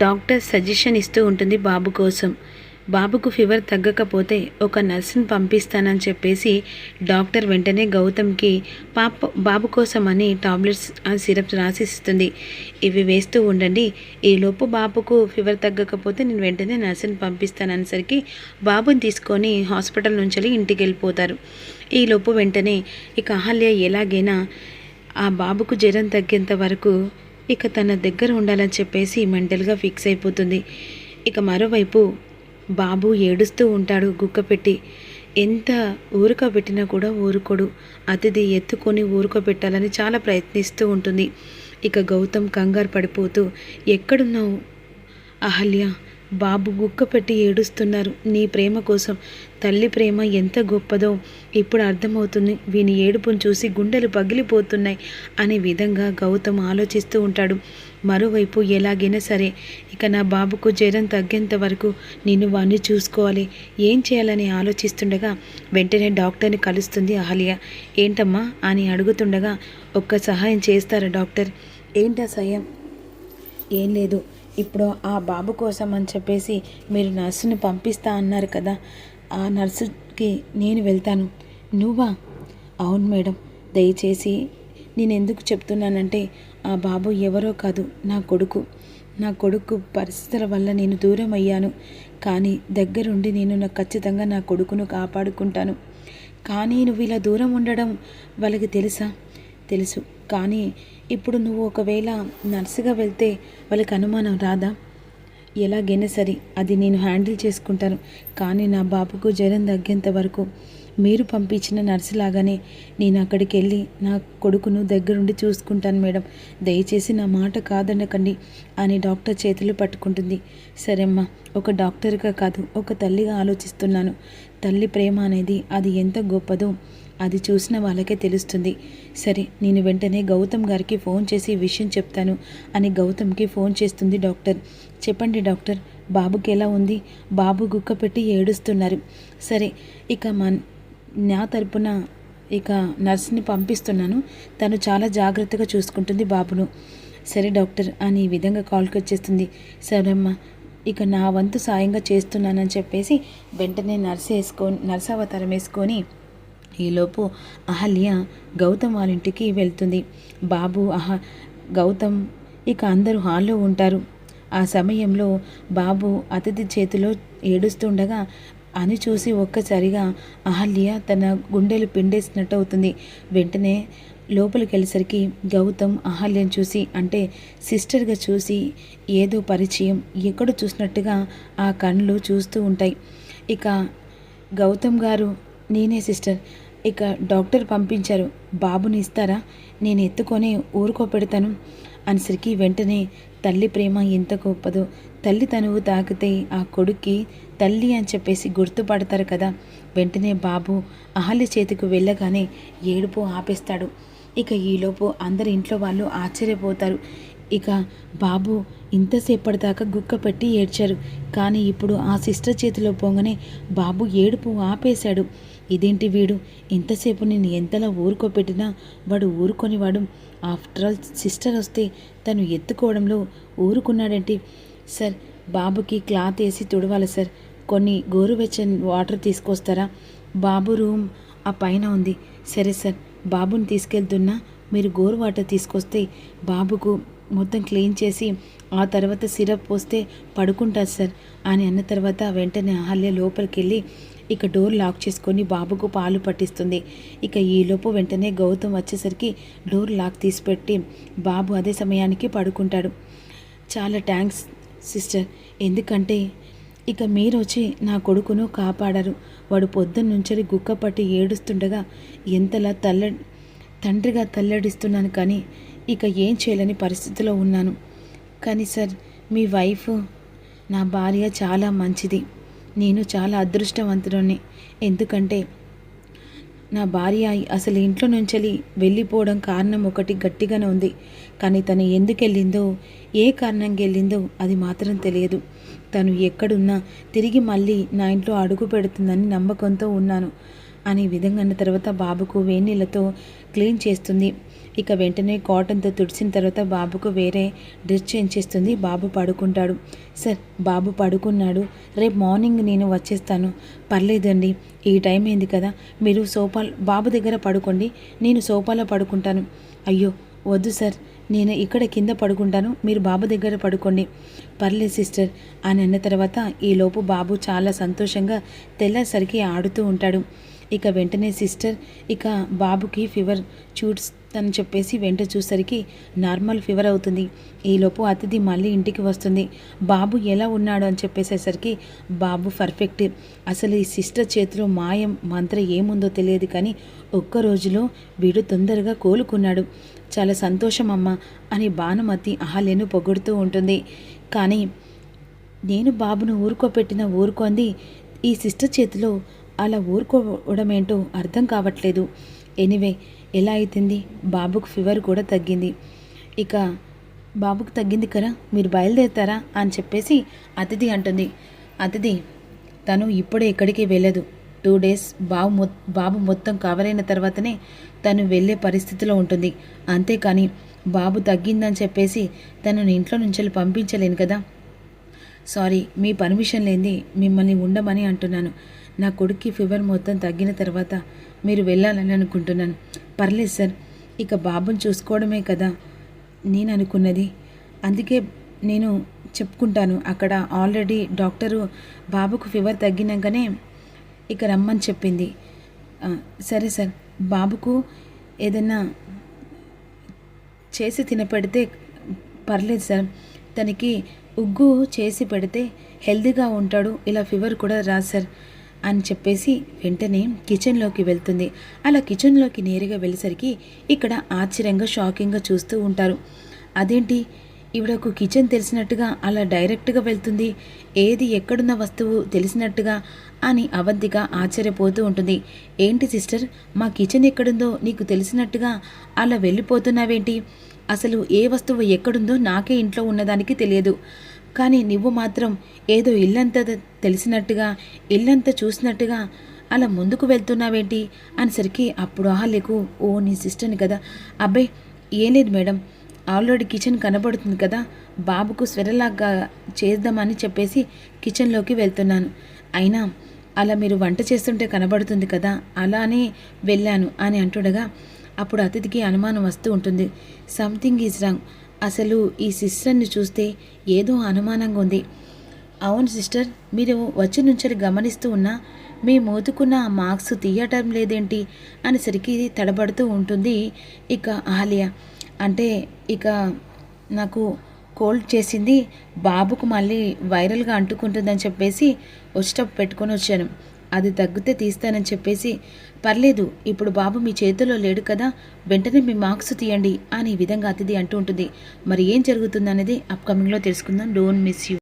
Doctor suggestion ఇస్తూ ఉంటుంది బాబు కోసం. బాబుకు ఫీవర్ తగ్గకపోతే ఒక నర్సుని పంపిస్తానని చెప్పేసి డాక్టర్ వెంటనే గౌతమ్కి బాబు కోసం అని టాబ్లెట్స్ సిరప్స్ రాసిస్తుంది. ఇవి వేస్తూ ఉండండి, ఈలోపు బాబుకు ఫీవర్ తగ్గకపోతే నేను వెంటనే నర్సుని పంపిస్తాననేసరికి బాబుని తీసుకొని హాస్పిటల్ నుంచి ఇంటికి వెళ్ళిపోతారు. ఈలోపు వెంటనే ఇక అహల్య ఎలాగైనా ఆ బాబుకు జ్వరం తగ్గేంత వరకు ఇక తన దగ్గర ఉండాలని చెప్పేసి మెంటల్గా ఫిక్స్ అయిపోతుంది. ఇక మరోవైపు బాబు ఏడుస్తూ ఉంటాడు గుక్కపెట్టి. ఎంత ఊరుకోబెట్టినా కూడా ఊరుకోడు. అతిథి ఎత్తుకొని ఊరుకోబెట్టాలని చాలా ప్రయత్నిస్తూ ఉంటుంది. ఇక గౌతమ్ కంగారు పడిపోతూ, ఎక్కడున్నావు అహల్య? బాబు గుక్కపెట్టి ఏడుస్తున్నారు. నీ ప్రేమ కోసం. తల్లి ప్రేమ ఎంత గొప్పదో ఇప్పుడు అర్థమవుతుంది. వీని ఏడుపును చూసి గుండెలు పగిలిపోతున్నాయి అనే విధంగా గౌతమ్ ఆలోచిస్తూ ఉంటాడు. మరోవైపు ఎలాగైనా సరే ఇక నా బాబుకు జ్వరం తగ్గేంత వరకు నేను వాణ్ణి చూసుకోవాలి, ఏం చేయాలని ఆలోచిస్తుండగా వెంటనే డాక్టర్ని కలుస్తుంది అహల్య. ఏంటమ్మా అని అడుగుతుండగా, ఒక్క సహాయం చేస్తారా డాక్టర్? ఏంటా సహాయం? ఏం లేదు, ఇప్పుడు ఆ బాబు కోసం అని చెప్పేసి మీరు నర్సుని పంపిస్తా అన్నారు కదా, ఆ నర్సుకి నేను వెళ్తాను. నువ్వా? అవును మేడం. దయచేసి నేను ఎందుకు చెప్తున్నానంటే ఆ బాబు ఎవరో కాదు, నా కొడుకు పరిస్థితుల వల్ల నేను దూరం అయ్యాను. కానీ దగ్గరుండి నేను ఖచ్చితంగా నా కొడుకును కాపాడుకుంటాను. కానీ నువ్వు ఇలా దూరం ఉండడం వాళ్ళకి తెలుసా? తెలుసు. కానీ ఇప్పుడు నువ్వు ఒకవేళ నర్సుగా వెళ్తే వాళ్ళకి అనుమానం రాదా? ఎలాగైనా సరే అది నేను హ్యాండిల్ చేసుకుంటాను. కానీ నా బాబుకు జ్వరం తగ్గేంత వరకు మీరు పంపించిన నర్సు లాగానే నేను అక్కడికి వెళ్ళి నా కొడుకును దగ్గరుండి చూసుకుంటాను మేడం. దయచేసి నా మాట కాదనకండి అని డాక్టర్ చేతులు పట్టుకుంటుంది. సరేమ్మా, ఒక డాక్టర్గా కాదు ఒక తల్లిగా ఆలోచిస్తున్నాను. తల్లి ప్రేమ అనేది అది ఎంత గొప్పదో అది చూసిన వాళ్ళకే తెలుస్తుంది. సరే, నేను వెంటనే గౌతమ్ గారికి ఫోన్ చేసి ఈ విషయం చెప్తాను అని గౌతమ్కి ఫోన్ చేస్తుంది డాక్టర్. చెప్పండి డాక్టర్, బాబుకి ఎలా ఉంది? బాబు గుక్క పెట్టి ఏడుస్తున్నారు. సరే, ఇక నా తరపున ఇక నర్స్ని పంపిస్తున్నాను. తను చాలా జాగ్రత్తగా చూసుకుంటుంది బాబును. సరే డాక్టర్ అని ఈ విధంగా కాల్కి వచ్చేస్తుంది. సరేమ్మా, ఇక నా వంతు సాయంగా చేస్తున్నానని చెప్పేసి వెంటనే నర్స్ అవతారం వేసుకొని ఈలోపు అహల్య గౌతమ్ వాళ్ళ ఇంటికి వెళ్తుంది. బాబు గౌతమ్ ఇక అందరూ హాల్లో ఉంటారు. ఆ సమయంలో బాబు అతిథి చేతిలో ఏడుస్తుండగా అని చూసి ఒక్కసారిగా అహల్య తన గుండెలు పిండేసినట్టు అవుతుంది. వెంటనే లోపలికి వెళ్ళేసరికి గౌతమ్ అహల్యను చూసి, అంటే సిస్టర్గా చూసి ఏదో పరిచయం ఎక్కడ చూసినట్టుగా ఆ కళ్ళు చూస్తూ ఉంటాయి. ఇక గౌతమ్ గారు, నేనే సిస్టర్, ఇక డాక్టర్ పంపించారు, బాబుని ఇస్తారా? నేను ఎత్తుకొని ఊరుకోపెడతాను అనేసరికి వెంటనే తల్లి ప్రేమ ఎంత గొప్పదో. తల్లి తనువు తాకితే ఆ కొడుక్కి తల్లి అని చెప్పేసి గుర్తుపడతారు కదా. వెంటనే బాబు అహల్య చేతికి వెళ్ళగానే ఏడుపు ఆపేస్తాడు. ఇక ఈలోపు అందరి ఇంట్లో వాళ్ళు ఆశ్చర్యపోతారు. ఇక బాబు ఇంతసేపటిదాకా గుక్క పెట్టి ఏడ్చారు, కానీ ఇప్పుడు ఆ సిస్టర్ చేతిలో పోగానే బాబు ఏడుపు ఆపేశాడు. ఇదేంటి వీడు ఇంతసేపు నేను ఎంతలా ఊరుకోపెట్టినా వాడు ఊరుకొనివాడు. ఆఫ్టర్ ఆల్ సిస్టర్ వస్తే తను ఎత్తుకోవడంలో ఊరుకున్నాడేంటి? సార్, బాబుకి క్లాత్ వేసి తుడవాలి సార్. కొన్ని గోరువెచ్చని వాటర్ తీసుకొస్తారా? బాబు రూమ్ ఆ పైన ఉంది. సరే సార్, బాబుని తీసుకెళ్తున్నా, మీరు గోరు వాటర్ తీసుకొస్తే బాబుకు మొత్తం క్లీన్ చేసి ఆ తర్వాత సిరప్ పోస్తే పడుకుంటారు సార్ అని అన్న తర్వాత వెంటనే అహల్య లోపలికి వెళ్ళి ఇక డోర్ లాక్ చేసుకొని బాబుకు పాలు పట్టిస్తుంది. ఇక ఈలోపు వెంటనే గౌతమ్ వచ్చేసరికి డోర్ లాక్ తీసిపెట్టి బాబు అదే సమయానికి పడుకుంటాడు. చాలా థ్యాంక్స్ సిస్టర్, ఎందుకంటే ఇక మీరు వచ్చి నా కొడుకును కాపాడారు. వాడు పొద్దున్నుంచి గుక్క పట్టి ఏడుస్తుండగా ఎంతలా తండ్రిగా తల్లడిస్తున్నాను, కానీ ఇక ఏం చేయలేని పరిస్థితిలో ఉన్నాను. కానీ సార్, మీ వైఫ్, నా భార్య చాలా మంచిది. నేను చాలా అదృష్టవంతుడిని. ఎందుకంటే నా భార్య అసలు ఇంట్లో నుంచి వెళ్ళిపోవడం కారణం ఒకటి గట్టిగానే ఉంది, కానీ తను ఎందుకు వెళ్ళిందో, ఏ కారణంగా వెళ్ళిందో అది మాత్రం తెలియదు. తను ఎక్కడున్నా తిరిగి మళ్ళీ నా ఇంట్లో అడుగు పెడుతుందని నమ్మకంతో ఉన్నాను అనే విధంగా అన్న తర్వాత బాబుకు వేణీళ్ళతో క్లీన్ చేస్తుంది. ఇక వెంటనే కాటన్తో తుడిచిన తర్వాత బాబుకు వేరే డ్రెస్ చేంజ్ చేస్తుంది. బాబు పడుకుంటాడు. సార్ బాబు పడుకున్నాడు, రేపు మార్నింగ్ నేను వచ్చేస్తాను. పర్లేదండి, ఈ టైం అయింది కదా, మీరు బాబు దగ్గర పడుకోండి, నేను సోఫాలో పడుకుంటాను. అయ్యో వద్దు సార్, నేను ఇక్కడ కింద పడుకుంటాను, మీరు బాబు దగ్గర పడుకోండి. పర్లేదు సిస్టర్ అని అన్న తర్వాత ఈలోపు బాబు చాలా సంతోషంగా తెల్లాసరికి ఆడుతూ ఉంటాడు. ఇక వెంటనే సిస్టర్ ఇక బాబుకి ఫీవర్ చూడని చెప్పేసి వెంట చూసరికి నార్మల్ ఫీవర్ అవుతుంది. ఈలోపు అతిథి మళ్ళీ ఇంటికి వస్తుంది. బాబు ఎలా ఉన్నాడు అని చెప్పేసేసరికి బాబు పర్ఫెక్ట్. అసలు ఈ సిస్టర్ చేతిలో మాయం మంత్రం ఏముందో తెలియదు, కానీ ఒక్క రోజులో వీడు తొందరగా కోలుకున్నాడు. చాలా సంతోషం అమ్మా అని భానుమతి అహల్యను పొగుడుతూ ఉంటుంది. కానీ నేను బాబును ఊరుకోపెట్టిన ఊరుకుంది ఈ సిస్టర్ చేతిలో అలా ఊరుకోవడం ఏంటో అర్థం కావట్లేదు. ఎనీవే ఎలా అవుతుంది, బాబుకు ఫీవర్ కూడా తగ్గింది. ఇక బాబుకు తగ్గింది కదా, మీరు బయలుదేరుతారా అని చెప్పేసి అతిథి అంటుంది. అతిథి తను ఇప్పుడే ఎక్కడికి వెళ్ళదు. 2 days బాబు మొత్తం కవర్ అయిన తర్వాతనే తను వెళ్ళే పరిస్థితిలో ఉంటుంది. అంతేకాని బాబు తగ్గిందని చెప్పేసి తనను ఇంట్లో నుంచి పంపించలేను కదా. సారీ, మీ పర్మిషన్ లేనిది మిమ్మల్ని ఉండమని అంటున్నాను. నా కొడుక్కి ఫీవర్ మొత్తం తగ్గిన తర్వాత మీరు వెళ్ళాలని అనుకుంటున్నాను. పర్లేదు సార్, ఇక బాబుని చూసుకోవడమే కదా నేను అనుకున్నది, అందుకే నేను చెప్పుకుంటాను. అక్కడ ఆల్రెడీ డాక్టరు బాబుకు ఫీవర్ తగ్గినాకనే ఇక రమ్మని చెప్పింది. సరే సార్, బాబుకు ఏదైనా చేసి తినపెడితే పర్లేదు సార్, తనకి ఉగ్గు చేసి పెడితే హెల్తీగా ఉంటాడు, ఇలా ఫీవర్ కూడా రాదు సార్ అని చెప్పేసి వెంటనే కిచెన్లోకి వెళ్తుంది. అలా కిచెన్లోకి నేరుగా వెళ్ళేసరికి ఇక్కడ ఆశ్చర్యంగా షాకింగ్గా చూస్తూ ఉంటారు. అదేంటి ఈవిడకు కిచెన్ తెలిసినట్టుగా అలా డైరెక్ట్గా వెళ్తుంది, ఏది ఎక్కడున్న వస్తువు తెలిసినట్టుగా అని అవంతిక ఆశ్చర్యపోతూ ఉంటుంది. ఏంటి సిస్టర్, మా కిచెన్ ఎక్కడుందో నీకు తెలిసినట్టుగా అలా వెళ్ళిపోతున్నావేంటి? అసలు ఏ వస్తువు ఎక్కడుందో నాకే ఇంట్లో ఉన్నదానికి తెలియదు, కానీ నువ్వు మాత్రం ఏదో ఇల్లంతా తెలిసినట్టుగా ఇల్లంతా చూసినట్టుగా అలా ముందుకు వెళ్తున్నావేంటి అనేసరికి అప్పుడు అహల్యకు, ఓ నీ సిస్టర్ని కదా, అబ్బాయి ఏం లేదు మేడం, ఆల్రెడీ కిచెన్ కనబడుతుంది కదా, బాబుకు స్వెరలాగా చేద్దామని చెప్పేసి కిచెన్లోకి వెళ్తున్నాను. అయినా అలా మీరు వంట చేస్తుంటే కనబడుతుంది కదా, అలానే వెళ్ళాను అని అంటుండగా అప్పుడు అతిథికి అనుమానం వస్తూ ఉంటుంది. సంథింగ్ ఈజ్ రాంగ్, అసలు ఈ సిస్టర్ని చూస్తే ఏదో అనుమానంగా ఉంది. అవును సిస్టర్, మీరు వచ్చి నుంచి గమనిస్తూ ఉన్నా మీ మోతుకున్న మార్క్స్ తీయటం లేదేంటి అనేసరికి తడబడుతూ ఉంటుంది ఇక అహల్య. అంటే ఇక నాకు కోల్డ్ చేసింది, బాబుకు మళ్ళీ వైరల్గా అంటుకుంటుందని చెప్పేసి వచ్చేటప్పుడు పెట్టుకొని వచ్చాను, అది తగ్గితే తీస్తానని చెప్పేసి. పర్లేదు, ఇప్పుడు బాబు మీ చేతిలో లేడు కదా, వెంటనే మీ మార్క్స్ తీయండి అని ఈ విధంగా అతిథి అంటూ ఉంటుంది. మరి ఏం జరుగుతుందనేది అప్కమింగ్లో తెలుసుకుందాం. Don't miss you.